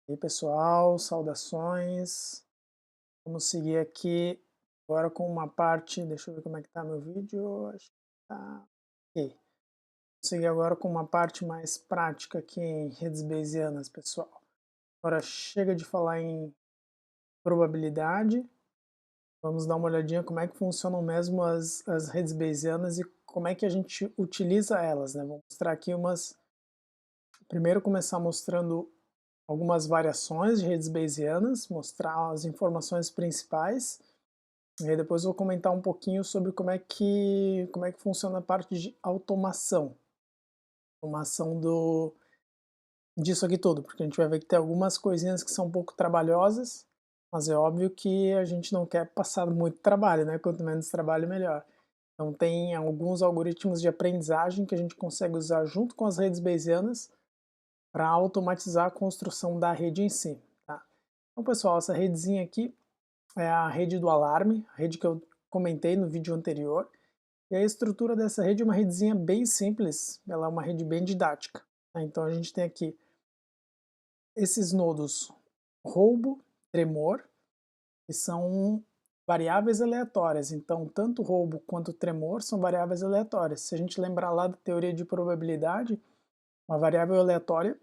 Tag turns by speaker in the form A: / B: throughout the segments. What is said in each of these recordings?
A: E aí, pessoal, saudações. Vamos seguir aqui agora com uma parte, deixa eu ver como é que tá meu vídeo, acho que tá ok. Vamos seguir agora com uma parte mais prática aqui em redes bayesianas, pessoal. Agora chega de falar em probabilidade, vamos dar uma olhadinha como é que funcionam mesmo as redes bayesianas e como é que a gente utiliza elas, né? Vou mostrar aqui primeiro começar mostrando algumas variações de redes bayesianas, mostrar as informações principais, e aí depois vou comentar um pouquinho sobre como é que funciona a parte de automação disso aqui tudo, porque a gente vai ver que tem algumas coisinhas que são um pouco trabalhosas, mas é óbvio que a gente não quer passar muito trabalho, né? Quanto menos trabalho, melhor. Então tem alguns algoritmos de aprendizagem que a gente consegue usar junto com as redes bayesianas para automatizar a construção da rede em si. Tá? Então, pessoal, essa redezinha aqui é a rede do alarme, a rede que eu comentei no vídeo anterior. E a estrutura dessa rede é uma redezinha bem simples, ela é uma rede bem didática. Tá? Então a gente tem aqui esses nodos roubo, tremor, que são variáveis aleatórias. Então, tanto roubo quanto tremor são variáveis aleatórias. Se a gente lembrar lá da teoria de probabilidade, uma variável aleatória,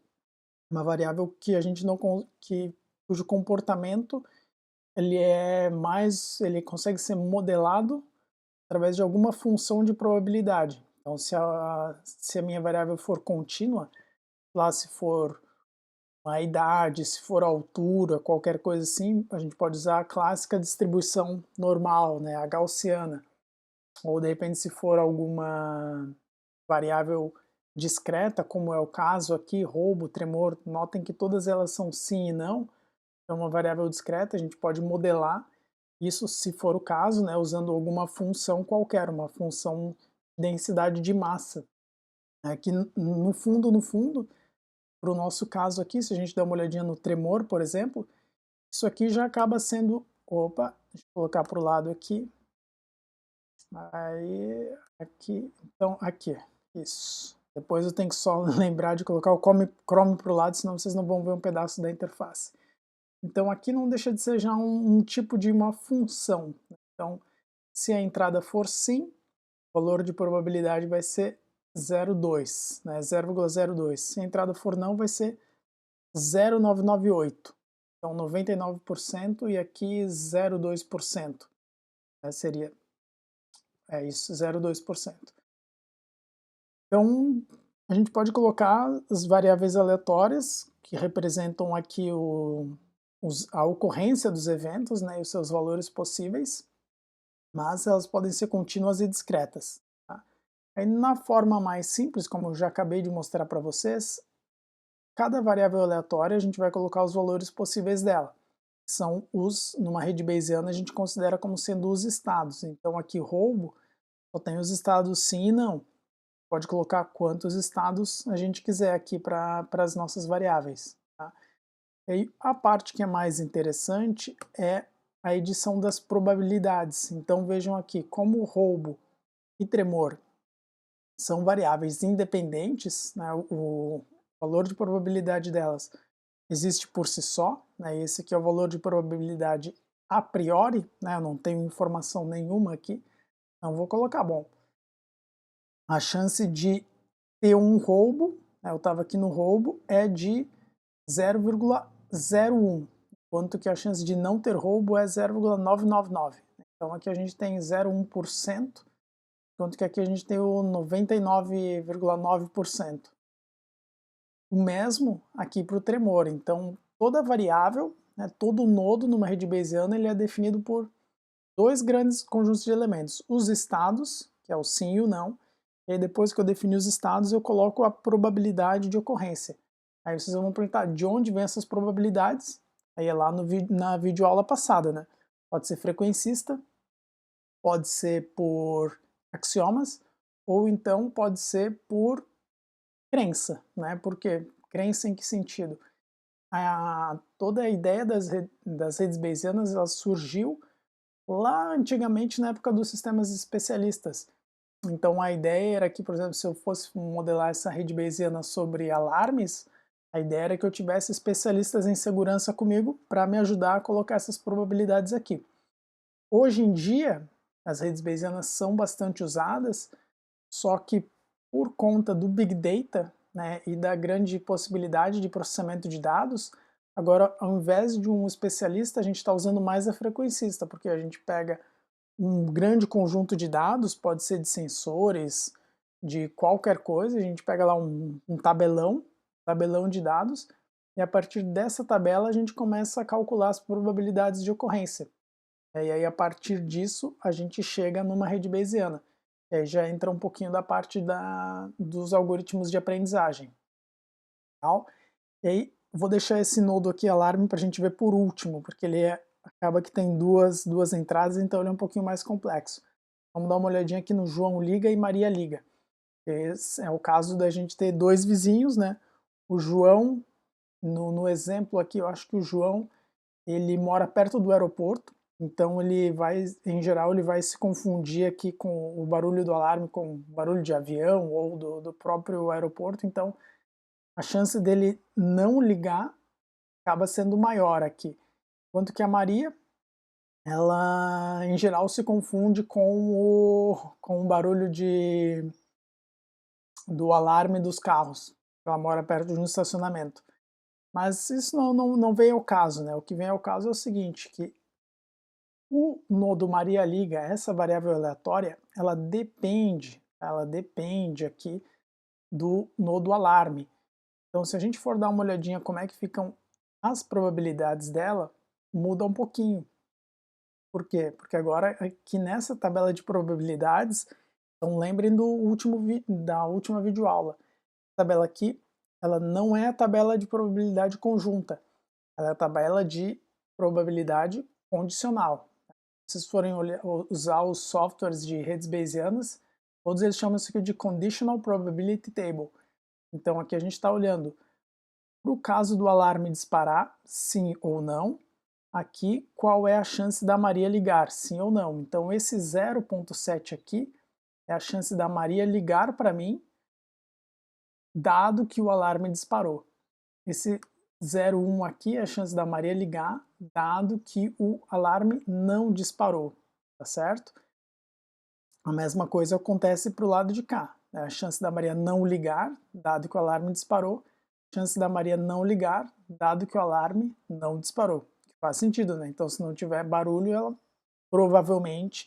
A: uma variável que a gente não cujo comportamento ele consegue ser modelado através de alguma função de probabilidade. Então, se a minha variável for contínua, lá se for a idade, se for a altura, qualquer coisa assim, a gente pode usar a clássica distribuição normal, né, a gaussiana. Ou de repente se for alguma variável discreta, como é o caso aqui, roubo, tremor, notem que todas elas são sim e não, é uma variável discreta, a gente pode modelar isso, se for o caso, né, usando alguma função qualquer, uma função densidade de massa. Que no fundo, para o nosso caso aqui, se a gente der uma olhadinha no tremor, por exemplo, isso aqui já acaba sendo, opa, deixa eu colocar para o lado aqui, aí, aqui, então aqui, isso. Depois eu tenho que só lembrar de colocar o Chrome para o lado, senão vocês não vão ver um pedaço da interface. Então aqui não deixa de ser já um tipo de uma função. Então, se a entrada for sim, o valor de probabilidade vai ser 0,2, né, 0,02. Se a entrada for não, vai ser 0,998. Então 99% e aqui 0,2%. Seria isso, 0,2%. Então a gente pode colocar as variáveis aleatórias que representam aqui a ocorrência dos eventos, né, e os seus valores possíveis, mas elas podem ser contínuas e discretas. Tá? Aí, na forma mais simples, como eu já acabei de mostrar para vocês, cada variável aleatória a gente vai colocar os valores possíveis dela. Numa rede bayesiana a gente considera como sendo os estados. Então aqui roubo só tem os estados sim e não. Pode colocar quantos estados a gente quiser aqui para as nossas variáveis. Tá? E aí, a parte que é mais interessante é a edição das probabilidades. Então vejam aqui, como roubo e tremor são variáveis independentes, né, o valor de probabilidade delas existe por si só, né, esse aqui é o valor de probabilidade a priori, né, eu não tenho informação nenhuma aqui, então vou colocar, bom, a chance de ter um roubo, né, eu estava aqui no roubo, é de 0,01, enquanto que a chance de não ter roubo é 0,999. Então aqui a gente tem 0,1%, enquanto que aqui a gente tem o 99,9%. O mesmo aqui para o tremor, então toda variável, né, todo nodo numa rede bayesiana ele é definido por dois grandes conjuntos de elementos, os estados, que é o sim e o não, e aí depois que eu definir os estados eu coloco a probabilidade de ocorrência. Aí vocês vão perguntar de onde vem essas probabilidades, aí é lá na videoaula passada, né? Pode ser frequencista, pode ser por axiomas, ou então pode ser por crença, né? Por quê? Crença em que sentido? Toda a ideia das redes bayesianas ela surgiu lá antigamente na época dos sistemas especialistas. Então a ideia era que, por exemplo, se eu fosse modelar essa rede bayesiana sobre alarmes, A ideia era que eu tivesse especialistas em segurança comigo para me ajudar a colocar essas probabilidades aqui. Hoje em dia, as redes bayesianas são bastante usadas, só que por conta do Big Data, né, e da grande possibilidade de processamento de dados, agora ao invés de um especialista, a gente está usando mais a frequencista, porque a gente pega um grande conjunto de dados, pode ser de sensores, de qualquer coisa, a gente pega lá um tabelão de dados, e a partir dessa tabela a gente começa a calcular as probabilidades de ocorrência. E aí a partir disso a gente chega numa rede bayesiana. E aí já entra um pouquinho da parte dos algoritmos de aprendizagem. Tal. E aí vou deixar esse nodo aqui, alarme, para a gente ver por último, porque ele acaba que tem duas entradas, então ele é um pouquinho mais complexo. Vamos dar uma olhadinha aqui no João liga e Maria liga. Esse é o caso da gente ter dois vizinhos, né? O João, no exemplo aqui, eu acho que o João, ele mora perto do aeroporto, então ele vai, em geral, ele vai se confundir aqui com o barulho do alarme com o barulho de avião ou do próprio aeroporto, então a chance dele não ligar acaba sendo maior aqui. Enquanto que a Maria, ela em geral se confunde com o barulho do alarme dos carros. Ela mora perto de um estacionamento. Mas isso não vem ao caso, né? O que vem ao caso é o seguinte, que o nodo Maria liga, essa variável aleatória, ela depende aqui do nodo alarme. Então, se a gente for dar uma olhadinha como é que ficam as probabilidades dela, muda um pouquinho. Por quê? Porque agora aqui nessa tabela de probabilidades, então lembrem da última videoaula. A tabela aqui, ela não é a tabela de probabilidade conjunta, ela é a tabela de probabilidade condicional. Se vocês forem usar os softwares de redes bayesianas, todos eles chamam isso aqui de Conditional Probability Table. Então aqui a gente está olhando para o caso do alarme disparar, sim ou não. Aqui, qual é a chance da Maria ligar, sim ou não. Então esse 0.7 aqui é a chance da Maria ligar para mim, dado que o alarme disparou. Esse 0,1 aqui é a chance da Maria ligar, dado que o alarme não disparou, tá certo? A mesma coisa acontece para o lado de cá. Né? A chance da Maria não ligar, dado que o alarme disparou. A chance da Maria não ligar, dado que o alarme não disparou. Faz sentido, né? Então, se não tiver barulho, ela provavelmente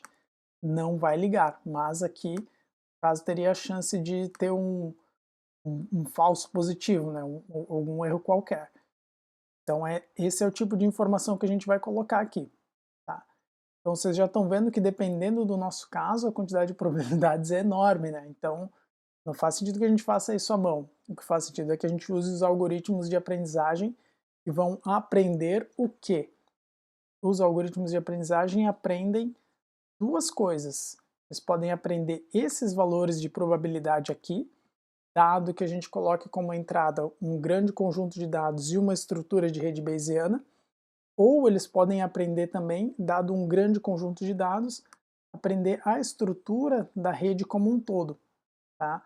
A: não vai ligar. Mas aqui, no caso, teria a chance de ter um falso positivo, né? Algum erro qualquer. Então, esse é o tipo de informação que a gente vai colocar aqui. Tá? Então vocês já estão vendo que dependendo do nosso caso, a quantidade de probabilidades é enorme, né? Então não faz sentido que a gente faça isso à mão. O que faz sentido é que a gente use os algoritmos de aprendizagem que vão aprender o quê? Os algoritmos de aprendizagem aprendem duas coisas. Eles podem aprender esses valores de probabilidade aqui, dado que a gente coloque como entrada um grande conjunto de dados e uma estrutura de rede bayesiana, ou eles podem aprender também, dado um grande conjunto de dados, aprender a estrutura da rede como um todo. Tá?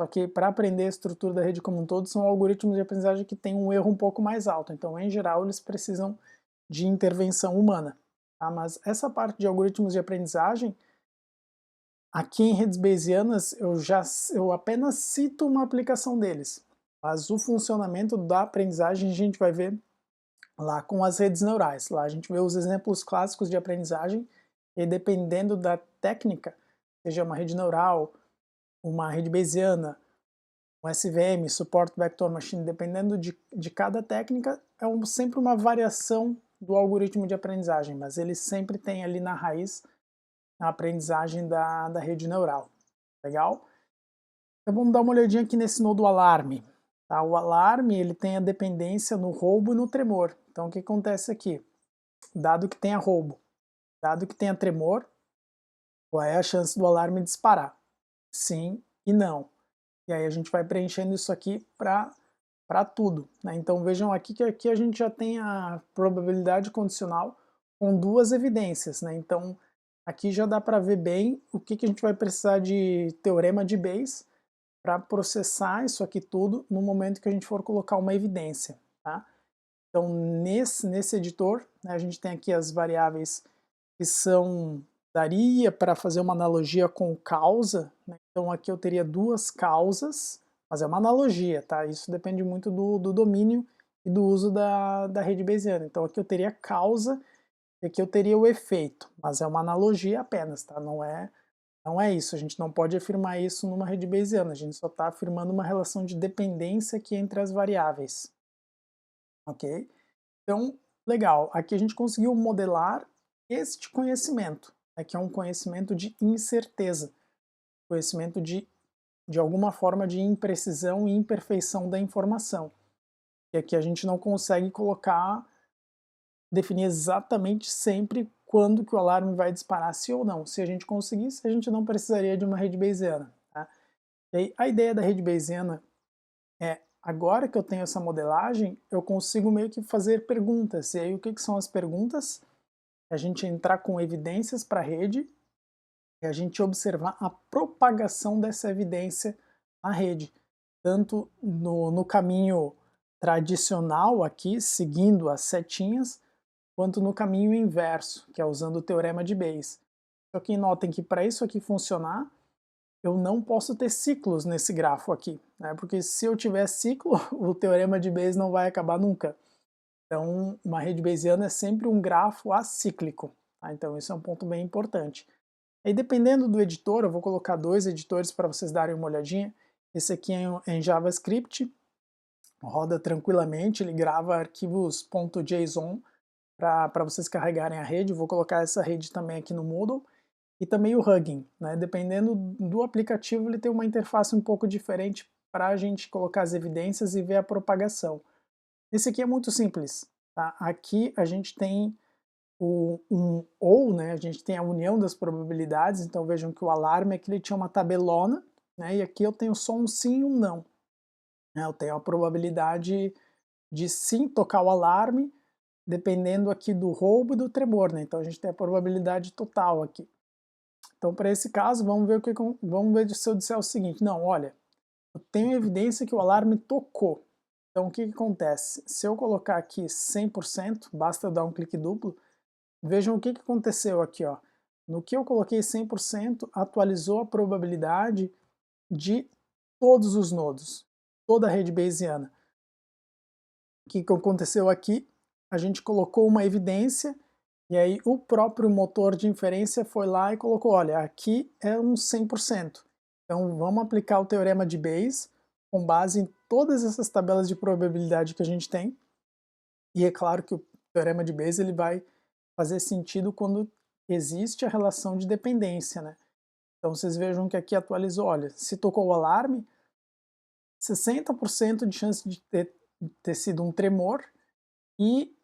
A: Só que para aprender a estrutura da rede como um todo, são algoritmos de aprendizagem que têm um erro um pouco mais alto. Então, em geral, eles precisam de intervenção humana. Tá? Mas essa parte de algoritmos de aprendizagem, aqui em redes bayesianas, eu apenas cito uma aplicação deles. Mas o funcionamento da aprendizagem a gente vai ver lá com as redes neurais. Lá a gente vê os exemplos clássicos de aprendizagem e dependendo da técnica, seja uma rede neural, uma rede bayesiana, um SVM, Support Vector Machine, dependendo de cada técnica, sempre uma variação do algoritmo de aprendizagem, mas ele sempre tem ali na raiz a aprendizagem da rede neural. Legal? Então vamos dar uma olhadinha aqui nesse nodo alarme. Tá? O alarme ele tem a dependência no roubo e no tremor. Então o que acontece aqui? Dado que tenha roubo, dado que tenha tremor, qual é a chance do alarme disparar? Sim e não. E aí a gente vai preenchendo isso aqui para tudo. Né? Então vejam aqui que aqui a gente já tem a probabilidade condicional com duas evidências. Né? Então aqui já dá para ver bem o que a gente vai precisar de teorema de Bayes para processar isso aqui tudo no momento que a gente for colocar uma evidência, tá? Então, nesse editor, né, a gente tem aqui as variáveis que daria para fazer uma analogia com causa, né? Então aqui eu teria duas causas, mas é uma analogia, tá? Isso depende muito do domínio e do uso da rede Bayesiana. Então aqui eu teria causa e aqui eu teria o efeito, mas é uma analogia apenas, tá? Não é isso, a gente não pode afirmar isso numa rede Bayesiana, a gente só está afirmando uma relação de dependência aqui entre as variáveis, ok? Então, legal, aqui a gente conseguiu modelar este conhecimento, né, que é um conhecimento de incerteza, conhecimento de alguma forma de imprecisão e imperfeição da informação. E aqui a gente não consegue definir exatamente sempre quando que o alarme vai disparar, sim ou não. Se a gente conseguisse, a gente não precisaria de uma rede Bayesiana. Tá? E aí, a ideia da rede Bayesiana é, agora que eu tenho essa modelagem, eu consigo meio que fazer perguntas. E aí o que são as perguntas? A gente entrar com evidências para a rede e a gente observar a propagação dessa evidência na rede, tanto no caminho tradicional aqui, seguindo as setinhas, quanto no caminho inverso, que é usando o teorema de Bayes. Só que notem que para isso aqui funcionar, eu não posso ter ciclos nesse grafo aqui, né? Porque se eu tiver ciclo, o teorema de Bayes não vai acabar nunca. Então, uma rede Bayesiana é sempre um grafo acíclico. Tá? Então, isso é um ponto bem importante. E dependendo do editor, eu vou colocar dois editores para vocês darem uma olhadinha. Esse aqui é em JavaScript, roda tranquilamente, ele grava arquivos .json para vocês carregarem a rede. Vou colocar essa rede também aqui no Moodle. E também o Hugging, né? Dependendo do aplicativo, ele tem uma interface um pouco diferente para a gente colocar as evidências e ver a propagação. Esse aqui é muito simples. Tá? Aqui a gente tem um ou, né? A gente tem a união das probabilidades, então vejam que o alarme aqui ele tinha uma tabelona, né? E aqui eu tenho só um sim e um não. Né? Eu tenho a probabilidade de sim tocar o alarme, dependendo aqui do roubo e do tremor, né? Então a gente tem a probabilidade total aqui. Então, para esse caso, vamos ver se eu disser o seguinte: não, olha, eu tenho evidência que o alarme tocou. Então, o que acontece? Se eu colocar aqui 100%, basta eu dar um clique duplo, vejam o que aconteceu aqui. Ó. No que eu coloquei 100%, atualizou a probabilidade de todos os nodos, toda a rede Bayesiana. O que aconteceu aqui? A gente colocou uma evidência e aí o próprio motor de inferência foi lá e colocou, olha, aqui é um 100%. Então vamos aplicar o teorema de Bayes com base em todas essas tabelas de probabilidade que a gente tem. E é claro que o teorema de Bayes ele vai fazer sentido quando existe a relação de dependência, né? Então vocês vejam que aqui atualizou, olha, se tocou o alarme, 60% de chance de ter sido um tremor e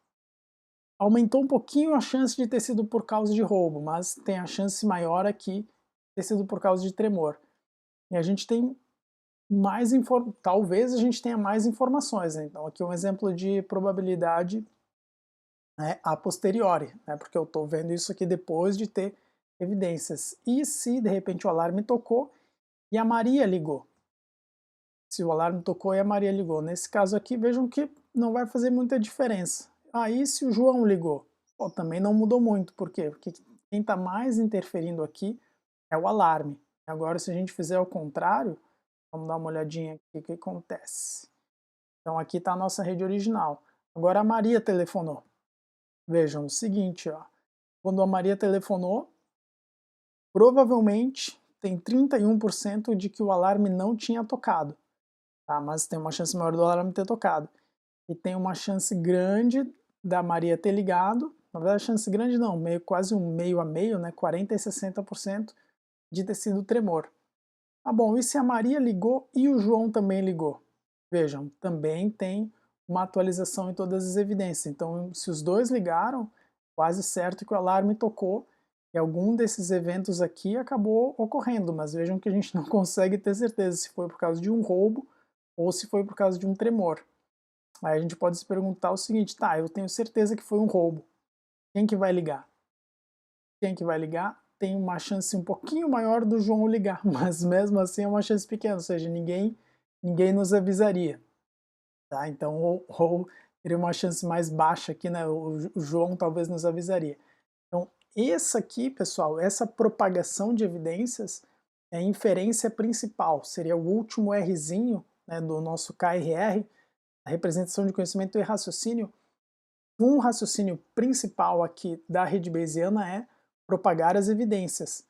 A: aumentou um pouquinho a chance de ter sido por causa de roubo, mas tem a chance maior aqui de ter sido por causa de tremor. E a gente tem talvez a gente tenha mais informações, né? Então aqui um exemplo de probabilidade, né, a posteriori, né? Porque eu estou vendo isso aqui depois de ter evidências. E se de repente o alarme tocou e a Maria ligou? Se o alarme tocou e a Maria ligou. Nesse caso aqui, vejam que não vai fazer muita diferença. Aí se o João ligou? Pô, também não mudou muito. Por quê? Porque quem está mais interferindo aqui é o alarme. Agora, se a gente fizer o contrário, vamos dar uma olhadinha aqui o que acontece. Então aqui está a nossa rede original. Agora a Maria telefonou. Vejam o seguinte, ó. Quando a Maria telefonou, provavelmente tem 31% de que o alarme não tinha tocado. Tá? Mas tem uma chance maior do alarme ter tocado. E tem uma chance grande da Maria ter ligado, na verdade chance grande não, quase um meio a meio, né, 40 e 60% de ter sido tremor. Ah bom, e se a Maria ligou e o João também ligou? Vejam, também tem uma atualização em todas as evidências, então se os dois ligaram, quase certo que o alarme tocou e algum desses eventos aqui acabou ocorrendo, mas vejam que a gente não consegue ter certeza se foi por causa de um roubo ou se foi por causa de um tremor. Aí a gente pode se perguntar o seguinte, tá, eu tenho certeza que foi um roubo. Quem que vai ligar? Quem que vai ligar? tem uma chance um pouquinho maior do João ligar, mas mesmo assim é uma chance pequena, ou seja, ninguém nos avisaria, tá? Então ou teria uma chance mais baixa aqui, né, o João talvez nos avisaria. Então essa aqui, pessoal, essa propagação de evidências é a inferência principal, seria o último Rzinho, né, do nosso KRR, a representação de conhecimento e raciocínio. Um raciocínio principal aqui da rede Bayesiana é propagar as evidências,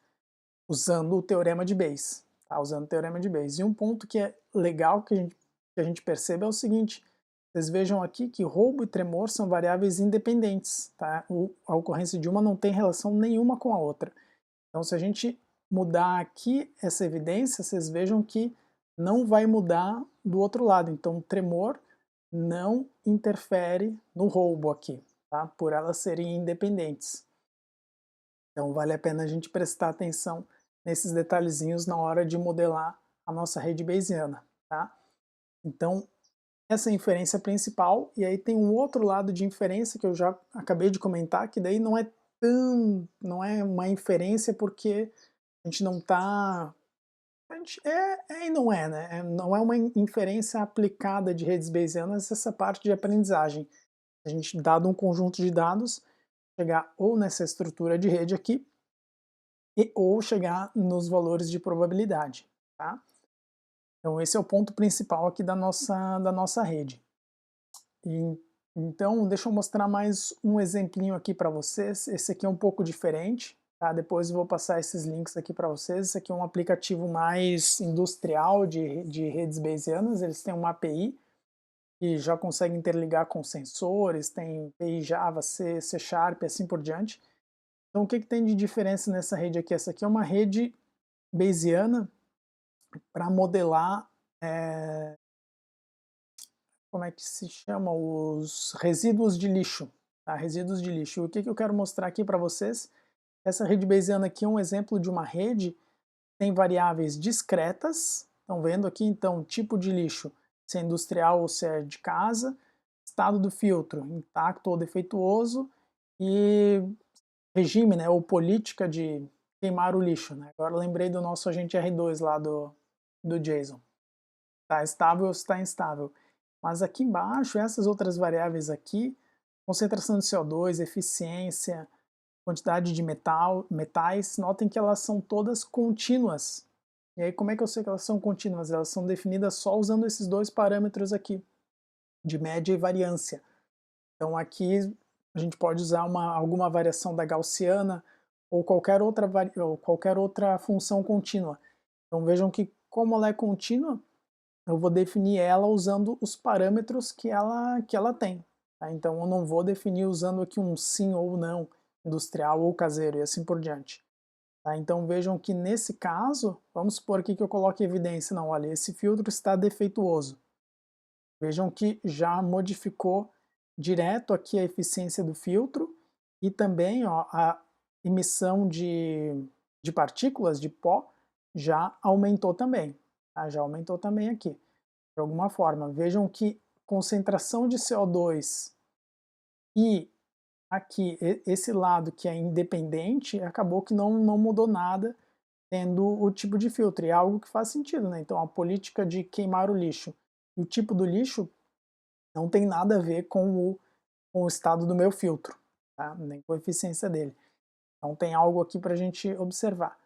A: usando o teorema de Bayes. Tá? Usando o teorema de Bayes. E um ponto que é legal que a gente percebe é o seguinte, vocês vejam aqui que roubo e tremor são variáveis independentes. Tá? A ocorrência de uma não tem relação nenhuma com a outra. Então se a gente mudar aqui essa evidência, vocês vejam que não vai mudar do outro lado. Então tremor não interfere no roubo aqui, tá? Por elas serem independentes. Então vale a pena a gente prestar atenção nesses detalhezinhos na hora de modelar a nossa rede Bayesiana, tá? Então essa é a inferência principal, e aí tem um outro lado de inferência que eu já acabei de comentar, que daí não é uma inferência porque a gente não está e não é, né? Não é uma inferência aplicada de redes bayesianas essa parte de aprendizagem. A gente, dado um conjunto de dados, chegar ou nessa estrutura de rede aqui, ou chegar nos valores de probabilidade, tá? Então esse é o ponto principal aqui da nossa rede. Então deixa eu mostrar mais um exemplinho aqui para vocês. Esse aqui é um pouco diferente, tá? Depois eu vou passar esses links aqui para vocês. Esse aqui é um aplicativo mais industrial de redes bayesianas. Eles têm uma API que já consegue interligar com sensores, tem API Java, C Sharp e assim por diante. Então o que tem de diferença nessa rede aqui? Essa aqui é uma rede bayesiana para modelar, como é que se chama? Os resíduos de lixo. Tá? Resíduos de lixo. O que eu quero mostrar aqui para vocês? Essa rede bayesiana aqui é um exemplo de uma rede que tem variáveis discretas. Estão vendo aqui, então, tipo de lixo, se é industrial ou se é de casa, estado do filtro, intacto ou defeituoso, e regime, né, ou política de queimar o lixo. Né? Agora lembrei do nosso agente R2 lá do JSON. Está estável ou está instável. Mas aqui embaixo, essas outras variáveis aqui, concentração de CO2, eficiência, quantidade de metais, notem que elas são todas contínuas. E aí como é que eu sei que elas são contínuas? Elas são definidas só usando esses dois parâmetros aqui, de média e variância. Então aqui a gente pode usar alguma variação da gaussiana ou qualquer outra função contínua. Então vejam que como ela é contínua, eu vou definir ela usando os parâmetros que ela tem. Tá? Então eu não vou definir usando aqui um sim ou não, industrial ou caseiro e assim por diante. Tá? Então vejam que nesse caso, vamos supor aqui que eu coloque evidência, não, olha, esse filtro está defeituoso. Vejam que já modificou direto aqui a eficiência do filtro e também ó, a emissão de partículas, de pó, já aumentou também. Tá? Já aumentou também aqui, de alguma forma. Vejam que concentração de CO2 e aqui esse lado que é independente, acabou que não mudou nada tendo o tipo de filtro, e é algo que faz sentido, né? Então a política de queimar o lixo e o tipo do lixo não tem nada a ver com o estado do meu filtro, tá? Nem com a eficiência dele. Então tem algo aqui para a gente observar.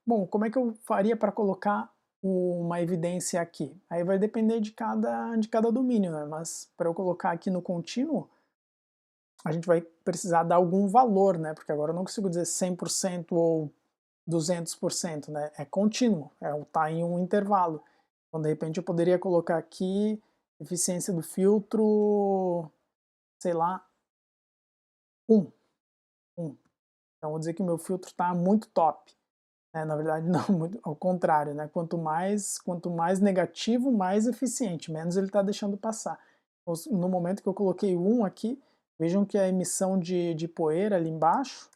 A: Bom, como é que eu faria para colocar uma evidência aqui? Aí vai depender de cada domínio, né? Mas para eu colocar aqui no contínuo, a gente vai precisar dar algum valor, né? Porque agora eu não consigo dizer 100% ou 200%, né? É contínuo, tá em um intervalo. Então, de repente, eu poderia colocar aqui eficiência do filtro, sei lá, 1. 1. Então, vou dizer que o meu filtro está muito top. Na verdade, não, muito, ao contrário, né? Quanto mais negativo, mais eficiente, menos ele está deixando passar. No momento que eu coloquei 1 aqui, vejam que a emissão de poeira ali embaixo,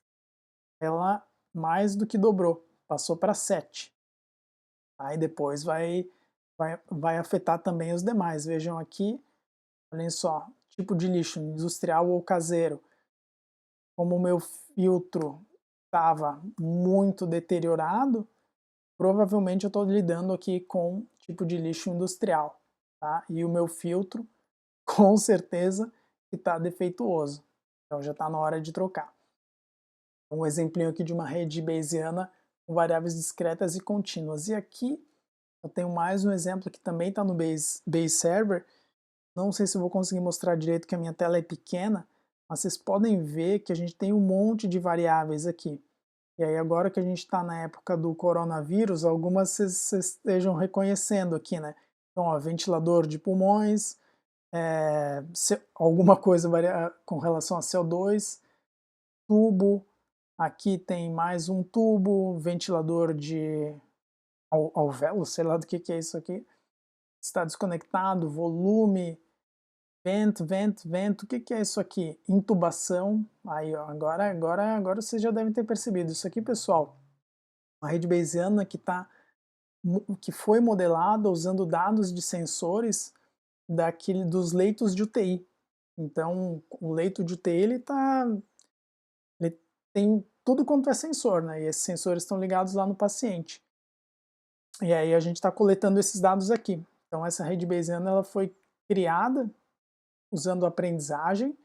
A: ela mais do que dobrou, passou para 7. Aí depois vai afetar também os demais. Vejam aqui, olhem só, tipo de lixo, industrial ou caseiro. Como o meu filtro estava muito deteriorado, provavelmente eu estou lidando aqui com tipo de lixo industrial, tá? E o meu filtro, com certeza, está defeituoso. Então já está na hora de trocar. Um exemplinho aqui de uma rede bayesiana com variáveis discretas e contínuas. E aqui eu tenho mais um exemplo que também está no Bayes Server. Não sei se eu vou conseguir mostrar direito que a minha tela é pequena, mas vocês podem ver que a gente tem um monte de variáveis aqui. E aí agora que a gente está na época do coronavírus, algumas vocês estejam reconhecendo aqui, né? Então, ó, ventilador de pulmões, alguma coisa com relação a CO2, tubo, aqui tem mais um tubo, ventilador de alvéolo, sei lá do que é isso aqui, está desconectado, volume, vento, o que é isso aqui? Intubação, aí ó, agora vocês já devem ter percebido, isso aqui pessoal, uma rede bayesiana que foi modelada usando dados de sensores dos leitos de UTI. Então, o leito de UTI ele tem tudo quanto é sensor, né? E esses sensores estão ligados lá no paciente. E aí a gente está coletando esses dados aqui. Então, essa rede bayesiana ela foi criada usando aprendizagem.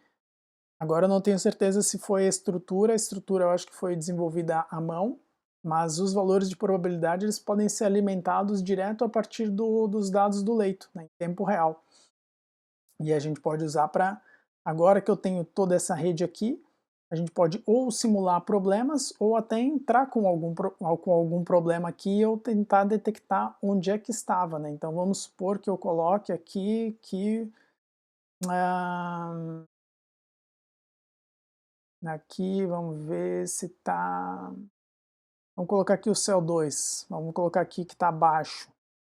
A: Agora eu não tenho certeza se foi a estrutura eu acho que foi desenvolvida à mão, mas os valores de probabilidade eles podem ser alimentados direto a partir dos dados do leito, né, em tempo real. E a gente pode usar para, agora que eu tenho toda essa rede aqui, a gente pode ou simular problemas ou até entrar com algum problema aqui ou tentar detectar onde é que estava, né? Então vamos supor que eu coloque aqui que aqui vamos ver se está, vamos colocar aqui o CO2, vamos colocar aqui que está baixo,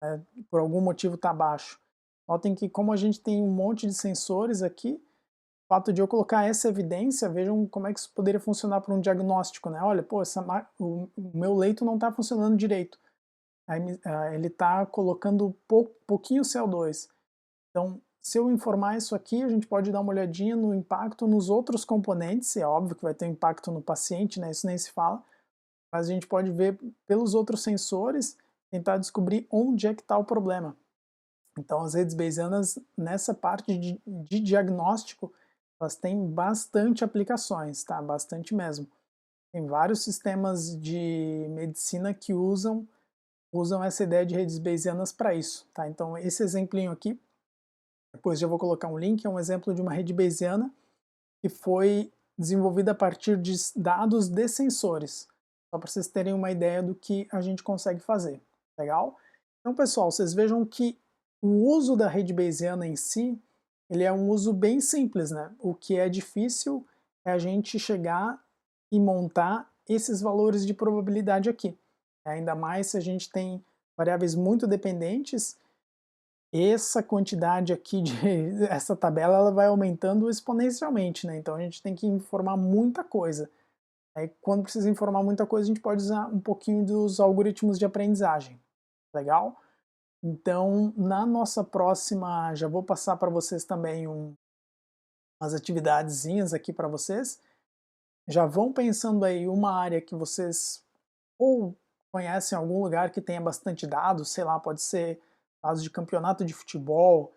A: né? Por algum motivo está baixo. Notem que como a gente tem um monte de sensores aqui, o fato de eu colocar essa evidência, vejam como é que isso poderia funcionar para um diagnóstico, né? Olha, pô, o meu leito não está funcionando direito. Aí, ele está colocando pouquinho CO2. Então, se eu informar isso aqui, a gente pode dar uma olhadinha no impacto nos outros componentes, é óbvio que vai ter um impacto no paciente, né? Isso nem se fala, mas a gente pode ver pelos outros sensores, tentar descobrir onde é que está o problema. Então, as redes bayesianas, nessa parte de diagnóstico, elas têm bastante aplicações, tá? Bastante mesmo. Tem vários sistemas de medicina que usam essa ideia de redes bayesianas para isso, tá? Então, esse exemplinho aqui, depois já vou colocar um link, é um exemplo de uma rede bayesiana que foi desenvolvida a partir de dados de sensores, só para vocês terem uma ideia do que a gente consegue fazer, legal? Então, pessoal, vocês vejam que o uso da rede bayesiana em si, ele é um uso bem simples, né? O que é difícil é a gente chegar e montar esses valores de probabilidade aqui. Ainda mais se a gente tem variáveis muito dependentes, essa quantidade aqui essa tabela ela vai aumentando exponencialmente, né? Então a gente tem que informar muita coisa. Aí quando precisa informar muita coisa, a gente pode usar um pouquinho dos algoritmos de aprendizagem. Legal? Então, na nossa próxima, já vou passar para vocês também umas atividadezinhas aqui para vocês. Já vão pensando aí uma área que vocês ou conhecem algum lugar que tenha bastante dados, sei lá, pode ser dados de campeonato de futebol,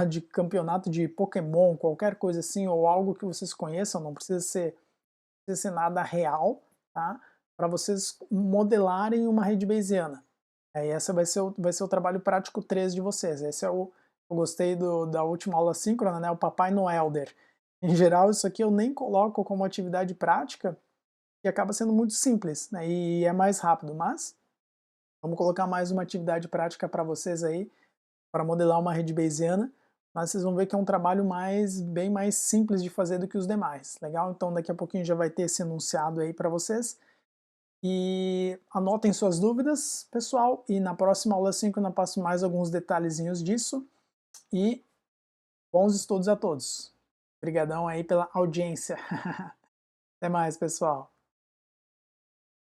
A: de campeonato de Pokémon, qualquer coisa assim, ou algo que vocês conheçam, não precisa ser nada real, tá? Para vocês modelarem uma rede bayesiana. Aí essa vai ser o trabalho prático 3 de vocês. Esse eu gostei da última aula síncrona, né? O Papai Noelder. Em geral, isso aqui eu nem coloco como atividade prática, que acaba sendo muito simples, né? E é mais rápido, mas vamos colocar mais uma atividade prática para vocês aí, para modelar uma rede bayesiana, mas vocês vão ver que é um trabalho bem mais simples de fazer do que os demais, legal? Então daqui a pouquinho já vai ter esse enunciado aí para vocês. E anotem suas dúvidas, pessoal, e na próxima aula 5 eu passo mais alguns detalhezinhos disso. E bons estudos a todos. Obrigadão aí pela audiência. Até mais, pessoal.